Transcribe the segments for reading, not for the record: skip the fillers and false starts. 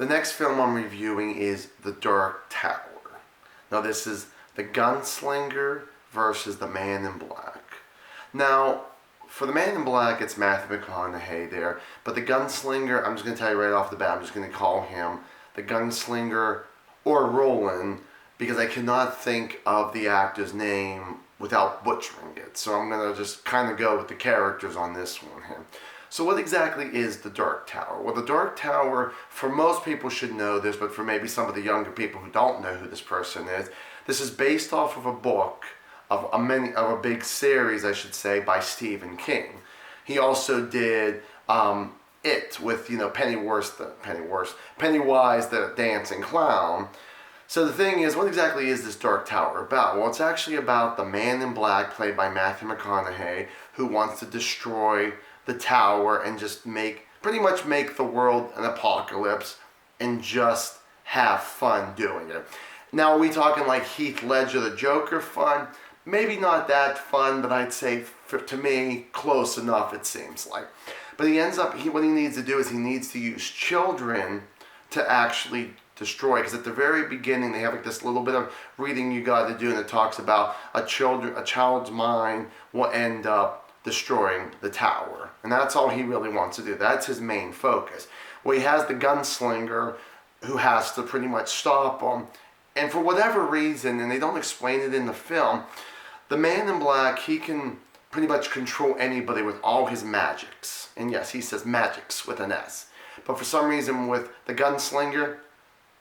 The next film I'm reviewing is The Dark Tower. Now this is the gunslinger versus the man in black. Now, for the man in black, it's Matthew McConaughey there. But the gunslinger, I'm just going to tell you right off the bat, I'm just going to call him the gunslinger or Roland because I cannot think of the actor's name without butchering it. So I'm going to just kind of go with the characters on this one here. So what exactly is The Dark Tower? Well, The Dark Tower, for most people should know this, but for maybe some of the younger people who don't know who this person is, this is based off of a book, of a big series, I should say, by Stephen King. He also did It with, Pennywise the dancing clown. So the thing is, what exactly is this Dark Tower about? Well, it's actually about the man in black, played by Matthew McConaughey, who wants to destroy the tower and just pretty much make the world an apocalypse and just have fun doing it. Now, are we talking like Heath Ledger, the Joker fun? Maybe not that fun, but I'd say, to me, close enough, it seems like. But what he needs to do is he needs to use children to actually destroy. Because at the very beginning, they have like this little bit of reading you got to do, and it talks about a child's mind will end up destroying the tower. And that's all he really wants to do. That's his main focus. Well, he has the gunslinger who has to pretty much stop him. And for whatever reason, and they don't explain it in the film, the man in black, he can pretty much control anybody with all his magics. And yes, he says magics with an S. But for some reason with the gunslinger,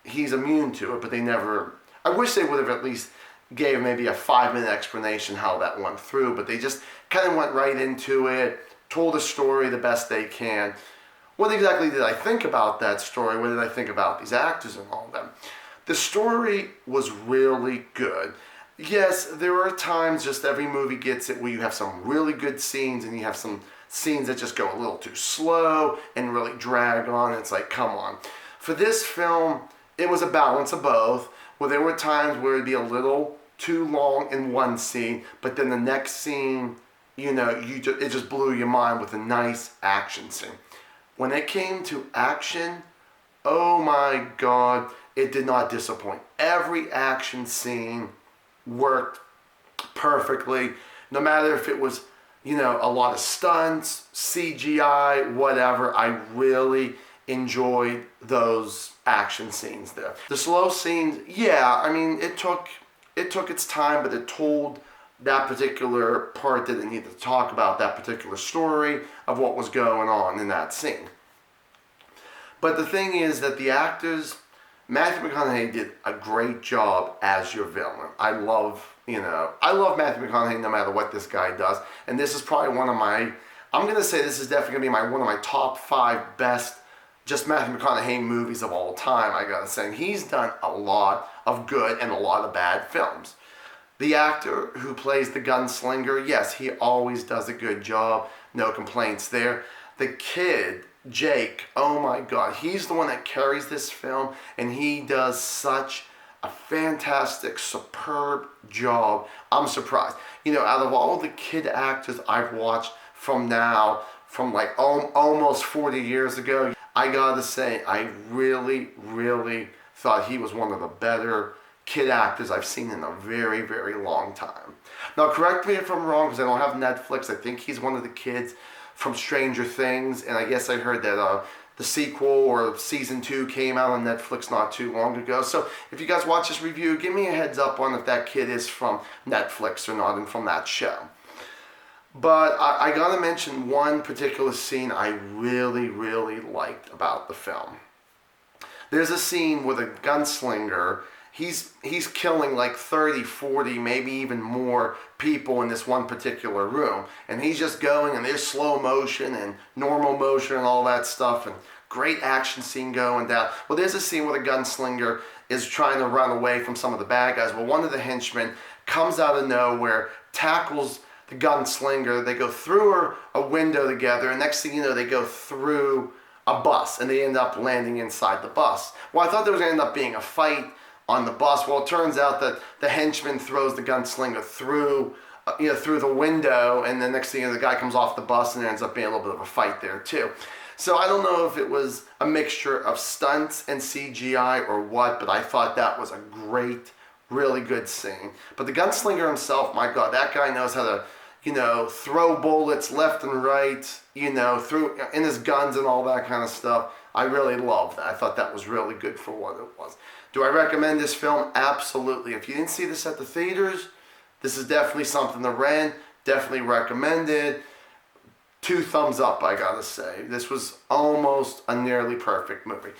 he's immune to it, but they never... I wish they would have at least gave maybe a 5-minute explanation how that went through, but they just kind of went right into it, told a story the best they can. What exactly did I think about that story? What did I think about these actors and all of them? The story was really good. Yes, there are times, just every movie gets it, where you have some really good scenes and you have some scenes that just go a little too slow and really drag on. It's like, come on. For this film, it was a balance of both, where there were times where it'd be a little too long in one scene, but then the next scene, it just blew your mind with a nice action scene. When it came to action, oh my God, it did not disappoint. Every action scene worked perfectly, no matter if it was, a lot of stunts, CGI, whatever. I really enjoyed those action scenes there. The slow scenes, it took its time, but it told that particular part that it needed to talk about, that particular story of what was going on in that scene. But the thing is that the actors, Matthew McConaughey did a great job as your villain. I love Matthew McConaughey no matter what this guy does. And this is probably I'm going to say this is definitely going to be one of my top 5 best just Matthew McConaughey movies of all time, I gotta say. And he's done a lot of good and a lot of bad films. The actor who plays the gunslinger, yes, he always does a good job. No complaints there. The kid, Jake, oh my God, he's the one that carries this film, and he does such a fantastic, superb job. I'm surprised. Out of all the kid actors I've watched from like almost 40 years ago, I gotta say, I really, really thought he was one of the better kid actors I've seen in a very, very long time. Now, correct me if I'm wrong, because I don't have Netflix. I think he's one of the kids from Stranger Things, and I guess I heard that the sequel or season 2 came out on Netflix not too long ago. So if you guys watch this review, give me a heads up on if that kid is from Netflix or not and from that show. But I gotta mention one particular scene I really, really liked about the film. There's a scene with a gunslinger. He's killing like 30, 40, maybe even more people in this one particular room. And he's just going, and there's slow motion and normal motion and all that stuff, and great action scene going down. Well, there's a scene where the gunslinger is trying to run away from some of the bad guys. Well, one of the henchmen comes out of nowhere, tackles the gunslinger. They go through a window together, and next thing you know, they go through a bus, and they end up landing inside the bus. Well, I thought there was going to end up being a fight on the bus. Well, it turns out that the henchman throws the gunslinger through the window, and the next thing you know, the guy comes off the bus, and there ends up being a little bit of a fight there too. So I don't know if it was a mixture of stunts and CGI or what, but I thought that was a great, really good scene. But the gunslinger himself, my God, that guy knows how to, throw bullets left and right, through in his guns and all that kind of stuff. I really loved that. I thought that was really good for what it was. Do I recommend this film? Absolutely. If you didn't see this at the theaters, this is definitely something to rent. Definitely recommended. 2 thumbs up, I gotta say. This was almost a nearly perfect movie.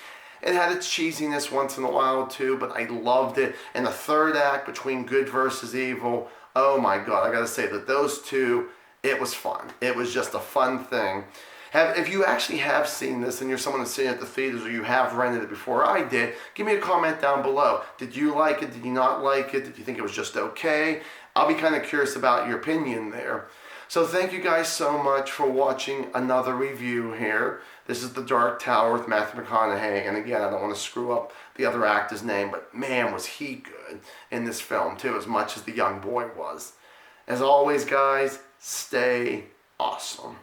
It had its cheesiness once in a while too, but I loved it. And the third act between good versus evil, oh my God, I gotta say that those two, it was fun. It was just a fun thing. If you actually have seen this and you're someone that's seen it at the theaters or you have rented it before I did, give me a comment down below. Did you like it? Did you not like it? Did you think it was just okay? I'll be kind of curious about your opinion there. So thank you guys so much for watching another review here. This is The Dark Tower with Matthew McConaughey. And again, I don't want to screw up the other actor's name, but man, was he good in this film too, as much as the young boy was. As always, guys, stay awesome.